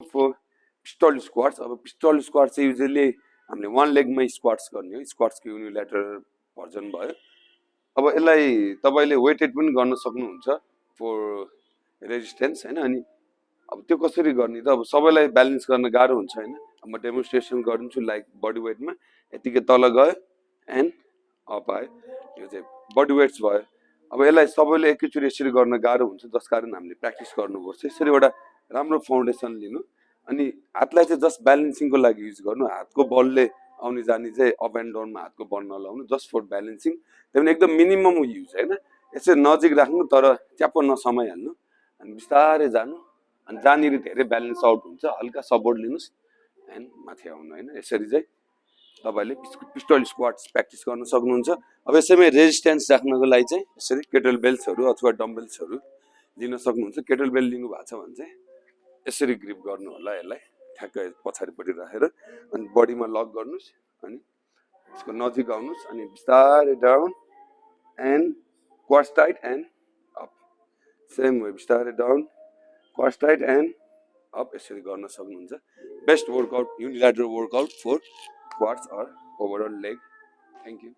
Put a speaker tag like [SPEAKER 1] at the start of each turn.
[SPEAKER 1] For pistol squats. अब pistol squat चाहिँ usually हामीले वान लेगमै स्क्वाट्स गर्ने हो, स्क्वाट्सको युनिल्याटरल भर्जन भयो। अब यसलाई तपाईँले वेटेड पनि गर्न सक्नुहुन्छ फर रेजिस्टेन्स होइन। अनि अब त्यो कसरी गर्ने त, अब सबैलाई ब्यालेन्स गर्न गाह्रो हुन्छ होइन। अब म डेमोन्स्ट्रेसन गरिदिन्छु लाइक बडी वेटमा यतिकै तल गयो एन्ड अप आयो, यो चाहिँ बडी वेट्स भयो। अब यसलाई सबैले एकैचोटि यसरी गर्न गाह्रो हुन्छ, जस कारण हामीले प्र्याक्टिस गर्नुपर्छ। यसरी एउटा राम्रो फाउन्डेसन लिनु, अनि हातलाई चाहिँ जस्ट ब्यालेन्सिङको लागि युज गर्नु। हातको बलले आउने जाने चाहिँ अप एन्ड डाउनमा हातको बल नलाउनु, जस्ट फर ब्यालेन्सिङ। त्यो पनि एकदम मिनिमम युज होइन, यसरी नजिक राख्नु तर च्याप्प नसमाइहाल्नु, अनि बिस्तारै जानु। अनि जहाँनिर धेरै ब्यालेन्स आउट हुन्छ हल्का सपोर्ट लिनुहोस् एन्ड माथि आउनु होइन। यसरी चाहिँ तपाईँले पिस्टल स्क्वाट्स प्र्याक्टिस गर्न सक्नुहुन्छ। अब यसैमै रेजिस्टेन्स राख्नको लागि चाहिँ यसरी केटल बेल्ट्सहरू अथवा डम्बल्सहरू लिन सक्नुहुन्छ। केटल बेल्ट लिनु भएको छ भने चाहिँ यसरी ग्रिप गर्नु होला, यसलाई ठ्याक्कै पछाडिपट्टि राखेर अनि बडीमा लक गर्नुहोस्, अनि यसको नजिक आउनुहोस्, अनि बिस्तारै down and quads tight and up. Same way बिस्तारै down quads tight and up, यसरी गर्न सक्नुहुन्छ। Best workout, unilateral workout for quads or overall leg. Thank you.